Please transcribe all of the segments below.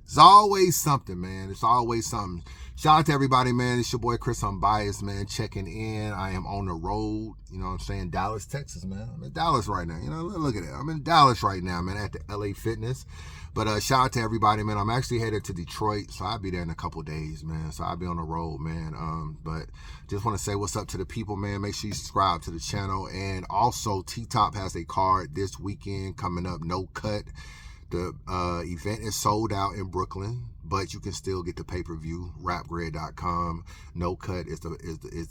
It's always something, man. It's always something. Shout out to everybody, man. It's your boy Chris Unbiased, man, checking in. I am on the road, you know what I'm saying? Dallas, Texas, man. I'm in Dallas right now. You know, look at that. I'm in Dallas right now, man, at the LA Fitness. But shout out to everybody, man. I'm actually headed to Detroit, so I'll be there in a couple days, man. So I'll be on the road, man. But just want to say what's up to the people, man. Make sure you subscribe to the channel. And also, T-Top has a card this weekend coming up, No Cut. The event is sold out in Brooklyn, but you can still get the pay-per-view, rapgrid.com. No Cut is the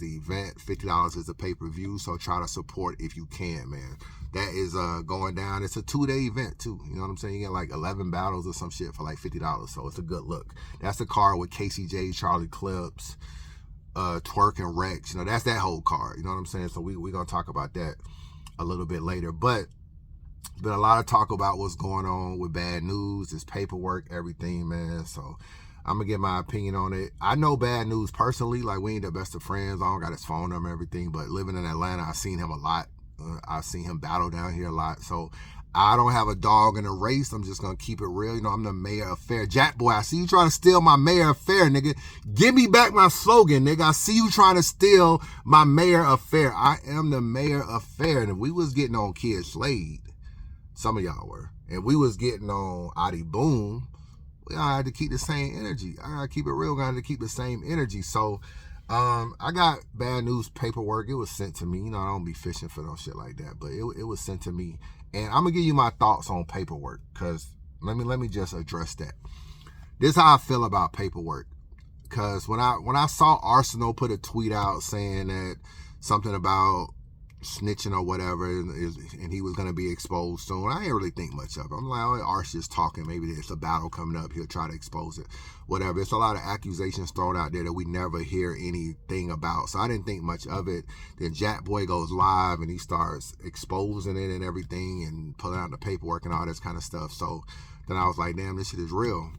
event. $50 is the pay-per-view, so try to support if you can, man. That is going down. It's a 2-day event, too. You know what I'm saying? You get like 11 battles or some shit for like $50, so it's a good look. That's the card with KCJ, Charlie Clips, Twerk, and Rex. You know, that's that whole card. You know what I'm saying? So we're going to talk about that a little bit later. But been a lot of talk about what's going on with Badnewz, this paperwork, everything, man. So I'm going to get my opinion on it. I know Badnewz personally. Like, we ain't the best of friends. I don't got his phone number and everything. But living in Atlanta, I've seen him a lot. I've seen him battle down here a lot. So I don't have a dog in the race. I'm just going to keep it real. You know, I'm the mayor of fair. Jack boy, I see you trying to steal my mayor of fair, nigga. Give me back my slogan, nigga. I see you trying to steal my mayor of fair. I am the mayor of fair. And if we was getting on Kid Slade, some of y'all were, and we was getting on Adi Boom, we all had to keep the same energy. I gotta keep it real, we gotta keep the same energy. So I got Badnewz paperwork. It was sent to me. You know, I don't be fishing for no shit like that, but it was sent to me. And I'm gonna give you my thoughts on paperwork, because let me just address that. This is how I feel about paperwork. Because when I saw Arsenal put a tweet out saying that something about snitching or whatever, and he was going to be exposed soon, I didn't really think much of it. I'm like, oh, Arsh is talking. Maybe there's a battle coming up. He'll try to expose it. Whatever. It's a lot of accusations thrown out there that we never hear anything about. So I didn't think much of it. Then Jack Boy goes live and he starts exposing it and everything and pulling out the paperwork and all this kind of stuff. So then I was like, damn, this shit is real.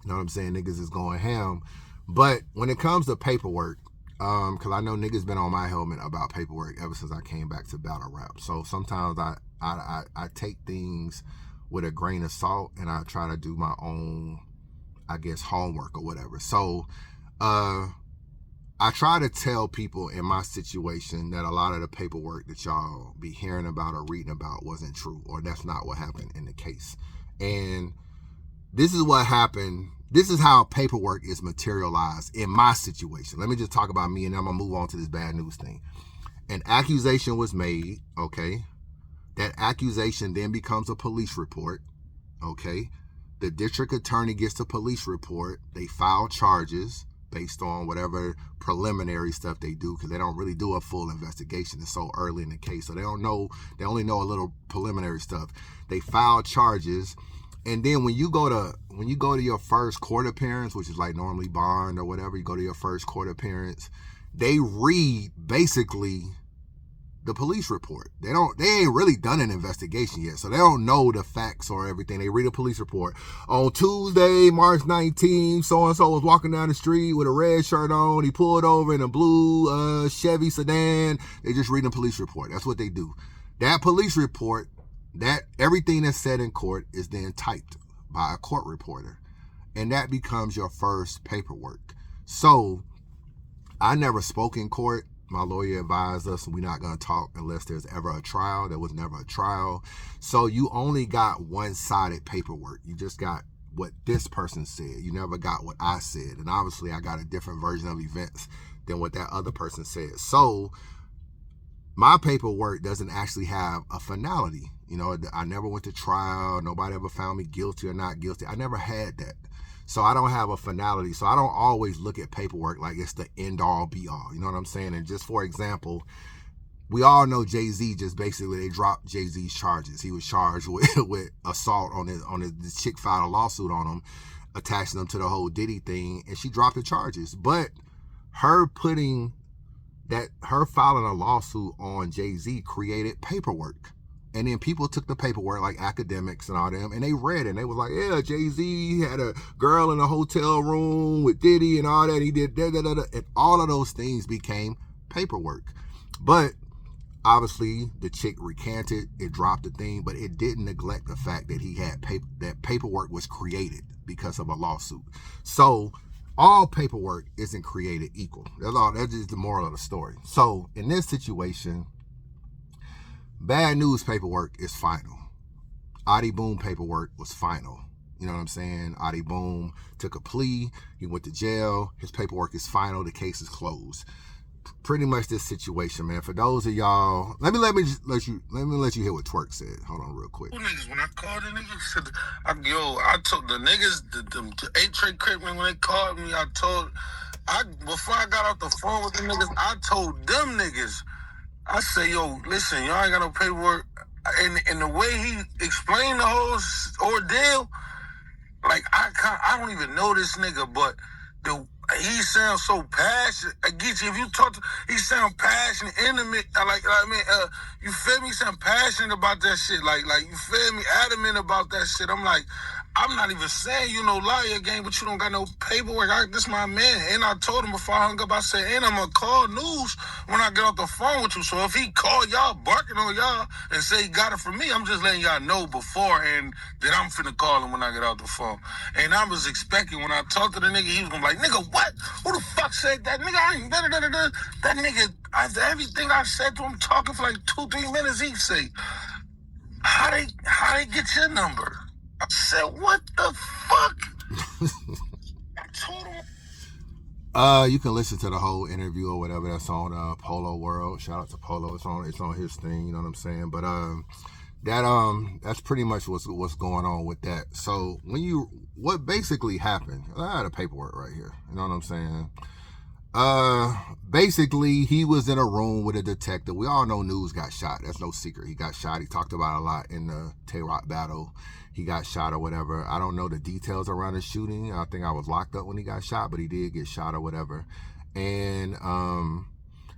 You know what I'm saying? Niggas is going ham. But when it comes to paperwork, because I know niggas been on my helmet about paperwork ever since I came back to battle rap. So sometimes I take things with a grain of salt and I try to do my own, I guess, homework or whatever. So I try to tell people in my situation that a lot of the paperwork that y'all be hearing about or reading about wasn't true, or that's not what happened in the case. And this is what happened. This is how paperwork is materialized in my situation. Let me just talk about me, and then I'm going to move on to this Badnewz thing. An accusation was made, okay? That accusation then becomes a police report, okay? The district attorney gets the police report. They file charges based on whatever preliminary stuff they do, because they don't really do a full investigation. It's so early in the case, so they don't know. They only know a little preliminary stuff. They file charges. And then when you go to your first court appearance, which is like normally bond or whatever, you go to your first court appearance, they read basically the police report. They ain't really done an investigation yet, so they don't know the facts or everything. They read a police report. On Tuesday, March 19th, so-and-so was walking down the street with a red shirt on. He pulled over in a blue Chevy sedan. They just read a police report. That's what they do. That police report, that everything that's said in court is then typed by a court reporter, and that becomes your first paperwork. So I never spoke in court. My lawyer advised us we're not going to talk unless there's ever a trial. There was never a trial. So you only got one-sided paperwork. You just got what this person said. You never got what I said. And obviously I got a different version of events than what that other person said. So my paperwork doesn't actually have a finality. You know, I never went to trial. Nobody ever found me guilty or not guilty. I never had that. So I don't have a finality. So I don't always look at paperwork like it's the end all be all. You know what I'm saying? And just for example, we all know Jay-Z just basically, they dropped Jay-Z's charges. He was charged with assault on this chick filed a lawsuit on him, attaching him to the whole Diddy thing. And she dropped the charges. But her filing a lawsuit on Jay-Z created paperwork. And then people took the paperwork, like academics and all them, and they read it. And they was like, yeah, Jay-Z had a girl in a hotel room with Diddy and all that. He did da-da-da-da. And all of those things became paperwork. But Obviously, the chick recanted, it dropped the thing, but it didn't neglect the fact that he had that paperwork was created because of a lawsuit. So all paperwork isn't created equal. That's just the moral of the story. So in this situation, Badnewz paperwork is final. Adi Boom paperwork was final. You know what I'm saying? Adi Boom took a plea. He went to jail. His paperwork is final. The case is closed. Pretty much this situation, man. For those of y'all, let me let you hear what Twerk said. Hold on, real quick. Niggas, when I called the niggas, said, I told the niggas, the 8-Tray Crip, when they called me, before I got off the phone with the niggas, I told them niggas, I say, yo, listen, y'all ain't got no paperwork. And the way he explained the whole ordeal, like, I don't even know this nigga, but he sounds so passionate. I get you. If you talk to, he sound passionate, intimate. You feel me? He sound passionate about that shit. Like you feel me? Adamant about that shit. I'm like, I'm not even saying you no liar game, but you don't got no paperwork. This my man. And I told him before I hung up, I said, and I'm gonna call Newz when I get off the phone with you. So if he call y'all barking on y'all and say he got it from me, I'm just letting y'all know beforehand that I'm finna call him when I get off the phone. And I was expecting when I talked to the nigga, he was gonna be like, nigga, what? Who the fuck said that? Nigga, I ain't da-da-da-da-da. That nigga, after everything I said to him, talking for like 2-3 minutes, he say, how they get your number? I said, what the fuck? I told him. You can listen to the whole interview or whatever that's on Polo World. Shout out to Polo. It's on his thing, you know what I'm saying? But that's pretty much what's going on with that. So what basically happened, I had a paperwork right here, you know what I'm saying? Basically he was in a room with a detective. We all know Newz got shot. That's no secret. He got shot. He talked about it a lot in the Tay-Rock battle. He got shot or whatever. I don't know the details around the shooting. I think I was locked up when he got shot, but he did get shot or whatever. And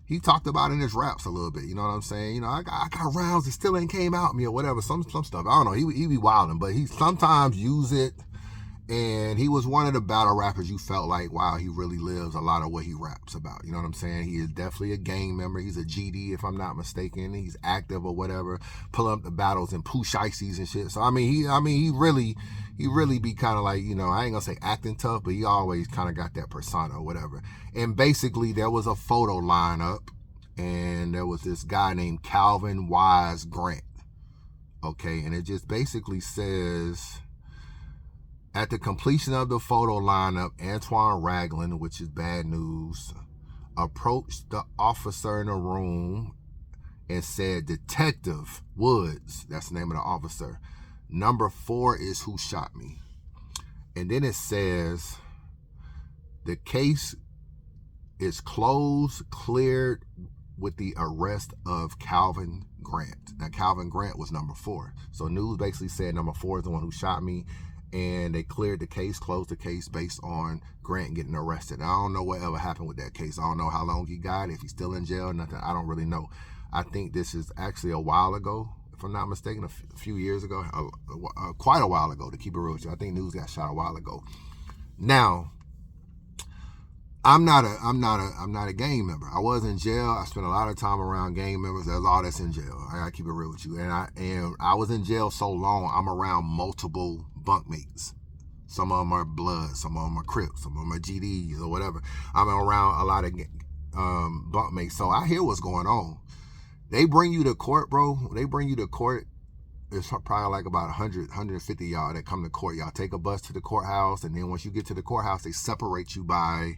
he talked about it in his raps a little bit. You know what I'm saying? You know, I got rounds that still ain't came out me or whatever. Some stuff. I don't know. He be wilding, but he sometimes use it. And he was one of the battle rappers you felt like, wow, he really lives a lot of what he raps about. You know what I'm saying? He is definitely a gang member. He's a GD, if I'm not mistaken. He's active or whatever, pulling up the battles and Pooh Shiesties and shit. So he really be kind of like, you know, I ain't gonna say acting tough, but he always kind of got that persona or whatever. And basically there was a photo lineup, and there was this guy named Calvin Wise Grant. Okay, and it just basically says, at the completion of the photo lineup, Antoine Ragland, which is Badnewz, approached the officer in the room and said, Detective Woods, that's the name of the officer, number 4 is who shot me. And then it says, the case is closed, cleared with the arrest of Calvin Grant. Now, Calvin Grant was number 4. So Newz basically said number 4 is the one who shot me. And they cleared the case, closed the case based on Grant getting arrested. I don't know what ever happened with that case. I don't know how long he got, if he's still in jail or nothing. I don't really know. I think this is actually a while ago, if I'm not mistaken, a few years ago, quite a while ago, to keep it real with you. I think Newz got shot a while ago. Now, I'm not a gang member. I was in jail. I spent a lot of time around gang members. There's all that's in jail. I gotta keep it real with you. And I was in jail so long, I'm around multiple bunkmates. Some of them are blood, some of them are Crips, some of them are GDs or whatever. I'm around a lot of bunkmates, so I hear what's going on. They bring you to court, bro. They bring you to court. It's probably like about 100, 150 y'all that come to court. Y'all take a bus to the courthouse, and then once you get to the courthouse, they separate you by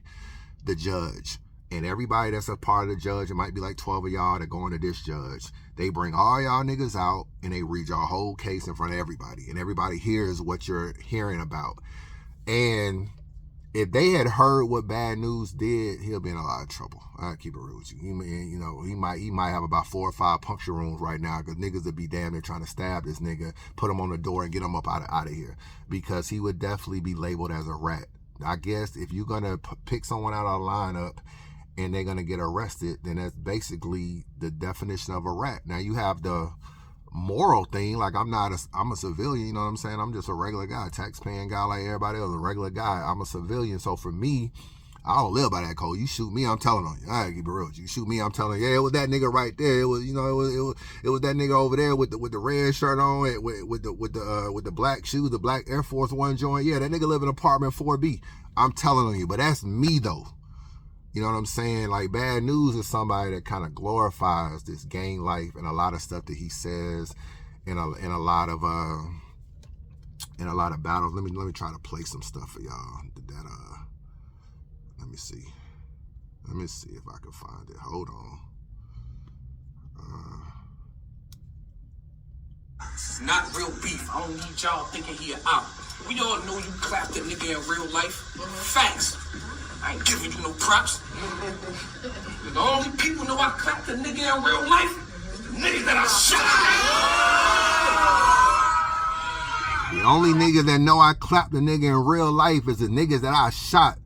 the judge. And everybody that's a part of the judge, it might be like 12 of y'all that go into this judge. They bring all y'all niggas out and they read your whole case in front of everybody. And everybody hears what you're hearing about. And if they had heard what Badnewz did, he'll be in a lot of trouble. I'll keep it real with you. He might have about 4 or 5 puncture wounds right now, because niggas would be damn near trying to stab this nigga, put him on the door and get him up out of here. Because he would definitely be labeled as a rat. I guess if you're going to pick someone out of the lineup and they're going to get arrested, then that's basically the definition of a rat. Now, you have the moral thing, like I'm a civilian, you know what I'm saying? I'm just a regular guy, tax-paying guy like everybody else, a regular guy. I'm a civilian. So for me, I don't live by that code. You shoot me, I'm telling on you. I gotta keep it real. You shoot me, I'm telling you. Yeah, it was that nigga right there. It was, you know, it was that nigga over there with the red shirt on, with the black shoes, the black Air Force One joint. Yeah, that nigga live in apartment 4B. I'm telling on you, but that's me though. You know what I'm saying? Like, Badnewz is somebody that kind of glorifies this gang life and a lot of stuff that he says in a lot of battles. Let me try to play some stuff for y'all. Let me see. Let me see if I can find it. Hold on. This is not real beef. I don't need y'all thinking he an op. We all know you clapped that nigga in real life. Facts. I ain't giving you no props. The only people know I clapped the nigga in real life is the niggas that I shot. The only niggas that know I clapped the nigga in real life is the niggas that I shot.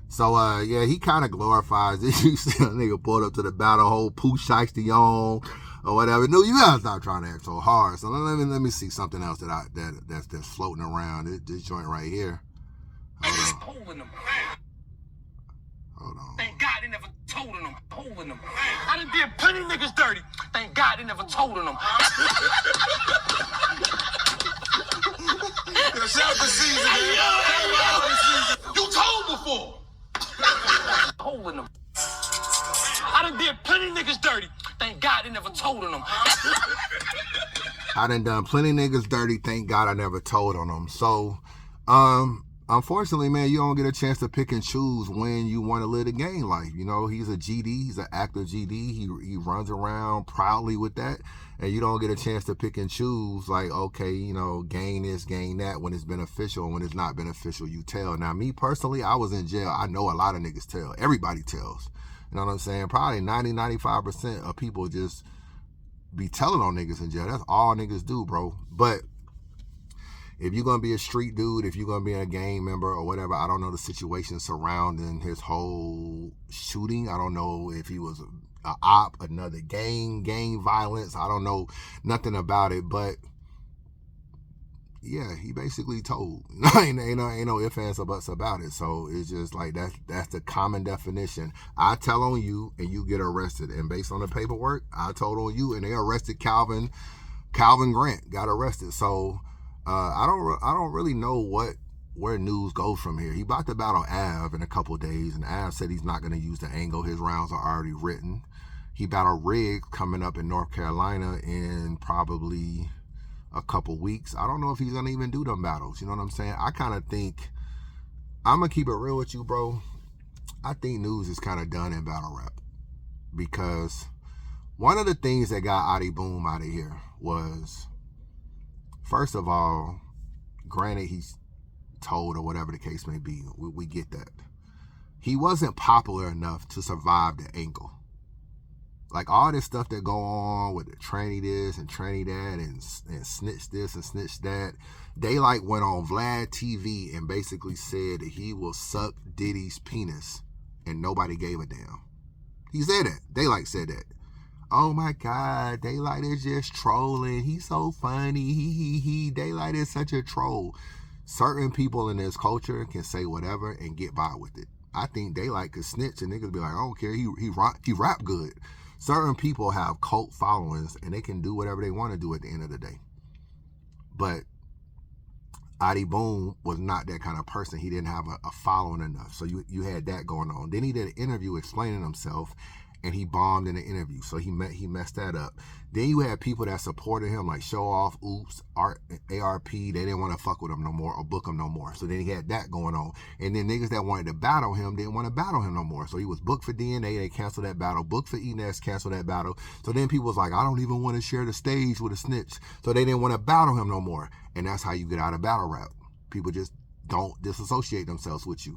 So, yeah, he kind of glorifies it. You see a nigga pulled up to the battle, whole poo shiesty on or whatever. No, you gotta stop trying to act so hard. So let me see something else that's floating around. This joint right here. Hold on. Thank God they never told on them. Holding them. I done did plenty niggas dirty. Thank God they never told on them. Shout the season, you told before. Holding them. I done did plenty niggas dirty. Thank God they never told on them. I done plenty niggas dirty. Thank God I never told on them. So, unfortunately, man, you don't get a chance to pick and choose when you want to live the gang life. You know, he's a GD. He's an active GD. He runs around proudly with that. And you don't get a chance to pick and choose, like, okay, you know, gain this, gain that, when it's beneficial, and when it's not beneficial, you tell. Now, me personally, I was in jail. I know a lot of niggas tell. Everybody tells. You know what I'm saying? Probably 90-95% of people just be telling on niggas in jail. That's all niggas do, bro. But if you're going to be a street dude, if you're going to be a gang member or whatever, I don't know the situation surrounding his whole shooting. I don't know if he was a op, another gang violence. I don't know nothing about it, but yeah, he basically told. ain't no ifs, ands, or buts about it. So it's just like that's the common definition. I tell on you and you get arrested, and based on the paperwork, I told on you and they arrested Calvin Grant got arrested. So I don't really know where Newz goes from here. He about to battle Av in a couple of days, and Av said he's not going to use the angle. His rounds are already written. He battled Riggs coming up in North Carolina in probably a couple weeks. I don't know if he's going to even do them battles. You know what I'm saying? I kind of think, I'm going to keep it real with you, bro. I think Newz is kind of done in battle rap, because one of the things that got Adi Boom out of here was, first of all, granted he's told or whatever the case may be, we get that. He wasn't popular enough to survive the angle. Like, all this stuff that go on with the tranny this and tranny that and snitch this and snitch that, they like went on Vlad TV and basically said that he will suck Diddy's penis, and nobody gave a damn. He said that. They like said that. Oh my God, Daylight is just trolling. He's so funny. He. Daylight is such a troll. Certain people in this culture can say whatever and get by with it. I think Daylight could snitch and niggas be like, I don't care. He rap good. Certain people have cult followings and they can do whatever they want to do at the end of the day. But Adi Boom was not that kind of person. He didn't have a following enough. So you had that going on. Then he did an interview explaining himself, and he bombed in the interview. So he messed that up. Then you had people that supported him, like Show Off, Oops, ARP. They didn't want to fuck with him no more or book him no more. So then he had that going on. And then niggas that wanted to battle him didn't want to battle him no more. So he was booked for DNA. They canceled that battle. Booked for Enes, canceled that battle. So then people was like, I don't even want to share the stage with a snitch. So they didn't want to battle him no more. And that's how you get out of battle rap. People just don't disassociate themselves with you.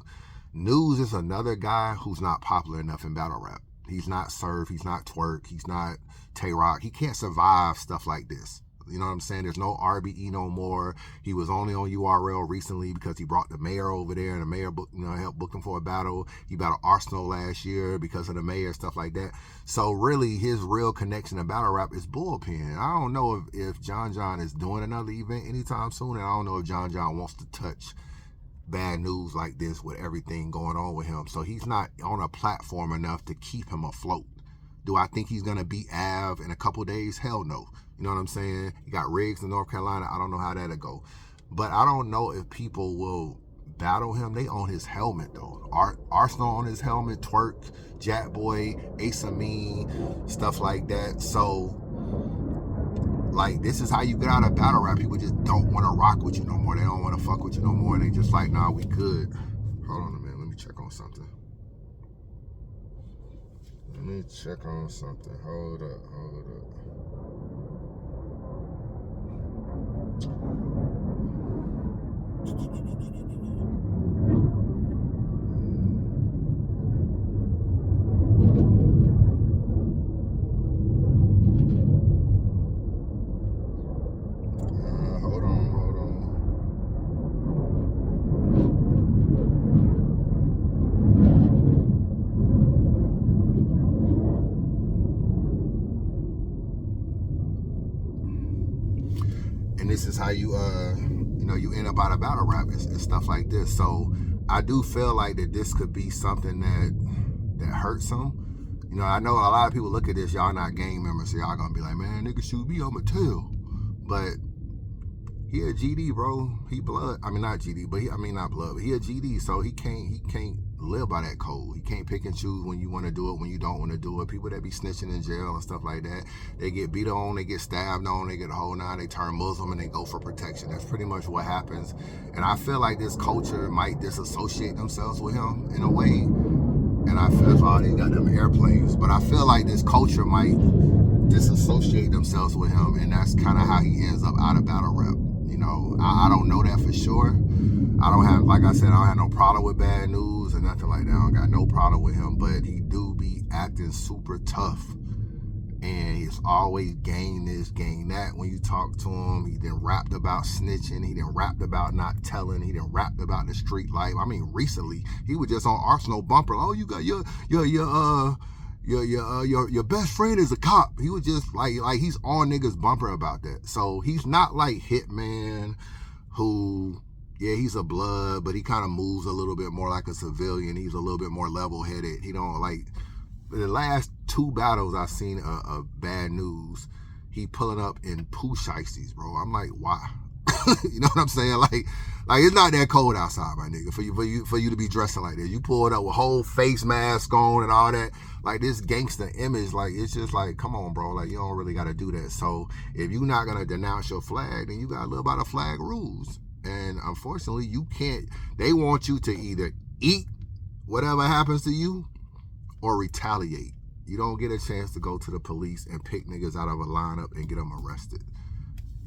Newz is another guy who's not popular enough in battle rap. He's not Surf, he's not Twerk, he's not Tay-Rock. He can't survive stuff like this. You know what I'm saying? There's no RBE no more. He was only on URL recently because he brought the mayor over there, and the mayor helped book him for a battle. He battled Arsenal last year because of the mayor, stuff like that. So really, his real connection to battle rap is bullpen. I don't know if John is doing another event anytime soon, and I don't know if John wants to touch Badnewz like this with everything going on with him. So he's not on a platform enough to keep him afloat. Do I think he's going to beat Av in a couple days? Hell no. You know what I'm saying? You got Riggs in North Carolina. I don't know how that'll go. But I don't know if people will battle him. They own his helmet, though. Arsenal on his helmet, Twerk, Jack Boy, Ace Amin, stuff like that. So, like, this is how you get out of battle rap. People just don't want to rock with you no more. They don't want to fuck with you no more. They just like, nah, we good. Hold on a minute. Let me check on something. Let me check on something. Hold up. Hold on. And this is how you you end up out of battle rap and stuff like this. So I do feel like that this could be something that hurts him. You know, I know a lot of people look at this, y'all not gang members, so y'all gonna be like, man, nigga shoot me, I'ma tell. But he a GD, bro. He blood. I mean, not GD, but not blood, but he a GD, so he can't live by that code. He can't pick and choose when you want to do it, when you don't want to do it. People that be snitching in jail and stuff like that, they get beat on, they get stabbed on, they get a whole nine, they turn Muslim and they go for protection. That's pretty much what happens. And I feel like this culture might disassociate themselves with him in a way. And I feel that's why they got them airplanes. But I feel like this culture might disassociate themselves with him, and that's kind of how he ends up out of battle rap. You know, I don't know that for sure. I don't have, like I said, I don't have no problem with Badnewz or nothing like that. I don't got no problem with him, but he do be acting super tough. And he's always gang this, gang that. When you talk to him, he done rapped about snitching. He done rapped about not telling. He done rapped about the street life. I mean, recently, he was just on Arsenal bumper. Oh, you got your best friend is a cop. He was just like he's on niggas bumper about that. So he's not like Hitman, who, yeah, he's a blood, but he kind of moves a little bit more like a civilian. He's a little bit more level-headed. He don't like, the last two battles I've seen of Badnewz, he pulling up in poo shiesties, bro. I'm like, why? You know what I'm saying? Like it's not that cold outside, my nigga, for you to be dressing like this. You pulled up with whole face mask on and all that, like this gangster image. Like, it's just like, come on, bro. Like, you don't really got to do that. So if you're not gonna denounce your flag, then you gotta live by the flag rules. And unfortunately, you can't. They want you to either eat whatever happens to you or retaliate. You don't get a chance to go to the police and pick niggas out of a lineup and get them arrested.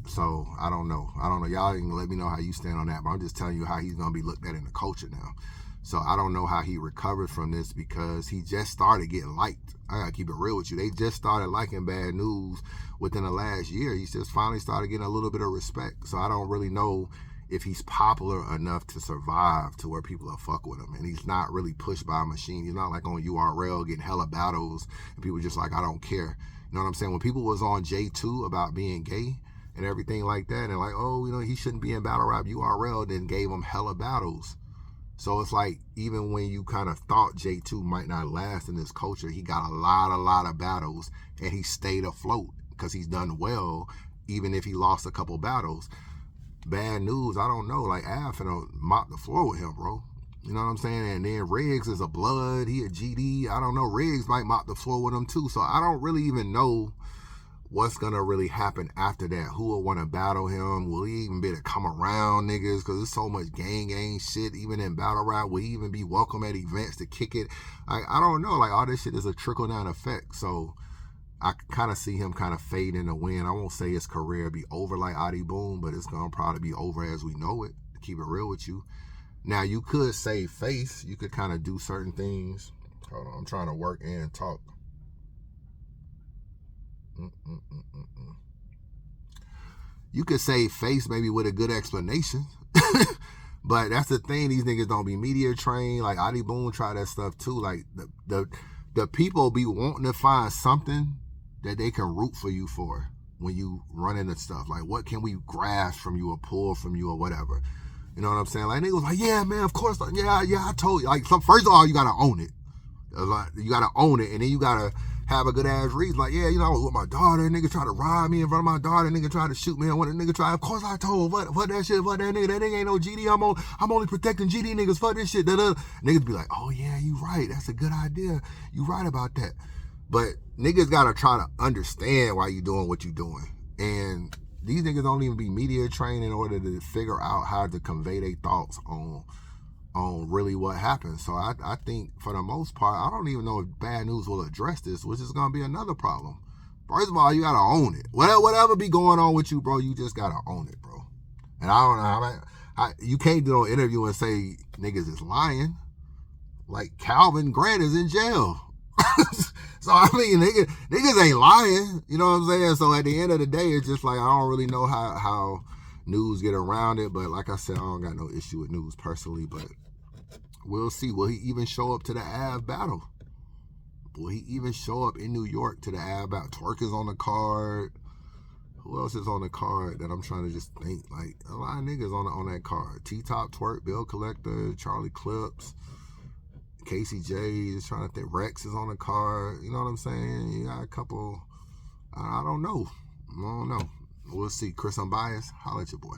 So I don't know. Y'all can let me know how you stand on that, but I'm just telling you how he's gonna be looked at in the culture now. So I don't know how he recovered from this, because he just started getting liked. I gotta keep it real with you. They just started liking Badnewz within the last year. He just finally started getting a little bit of respect. So I don't really know if he's popular enough to survive to where people are fuck with him. And he's not really pushed by a machine. He's not like on URL getting hella battles and people just like, I don't care. You know what I'm saying? When people was on J2 about being gay and everything like that, and like, oh, you know, he shouldn't be in battle rap, URL then gave him hella battles. So it's like, even when you kind of thought J2 might not last in this culture, he got a lot of battles and he stayed afloat because he's done well, even if he lost a couple battles. Badnewz, I don't know, like, Av finna mop the floor with him, bro. You know what I'm saying? And then Riggs is a blood, he a GD. I don't know, Riggs might mop the floor with him too. So I don't really even know what's gonna really happen after that. Who will want to battle him? Will he even be able to come around niggas? Because there's so much gang shit even in battle rap. Will he even be welcome at events to kick it? I don't know. Like, all this shit is a trickle down effect. So I kind of see him kind of fade in the wind. I won't say his career be over like Adi Boom, but it's gonna probably be over as we know it, to keep it real with you. Now, you could save face. You could kind of do certain things. Hold on, I'm trying to work and talk. You could save face maybe with a good explanation. But that's the thing, these niggas don't be media trained. Like, Adi Boom tried that stuff too. Like, the people be wanting to find something that they can root for you for when you run into stuff. Like, what can we grasp from you or pull from you or whatever? You know what I'm saying? Like, niggas was like, yeah, man, of course. Yeah, I told you. Like, first of all, you got to own it. Like, you got to own it. And then you got to have a good ass reason. Like, yeah, you know, I was with my daughter. Nigga tried to rob me in front of my daughter. Nigga tried to shoot me. And when a nigga tried, of course I told. What that shit, what that nigga. That nigga ain't no GD. I'm only protecting GD niggas. Fuck this shit. Da-da. Niggas be like, oh, yeah, you right. That's a good idea. You right about that. But niggas got to try to understand why you doing what you doing. And these niggas don't even be media trained in order to figure out how to convey their thoughts on really what happened. So I think for the most part, I don't even know if Badnewz will address this, which is going to be another problem. First of all, you got to own it. Whatever be going on with you, bro, you just got to own it, bro. And I don't know, you can't do an interview and say niggas is lying. Like Calvin Grant is in jail. So I mean, niggas ain't lying, you know what I'm saying? So at the end of the day, it's just like, I don't really know how Newz get around it, but like I said, I don't got no issue with Newz personally, but we'll see. Will he even show up to the Av battle? Will he even show up in New York to the Av battle? Twerk is on the card. Who else is on the card that I'm trying to just think? Like, a lot of niggas on that card. T-Top, Twerk, Bill Collector, Charlie Clips, Casey J is trying to think. Rex is on the card. You know what I'm saying? You got a couple. I don't know. We'll see. Chris Unbiased, holla at your boy.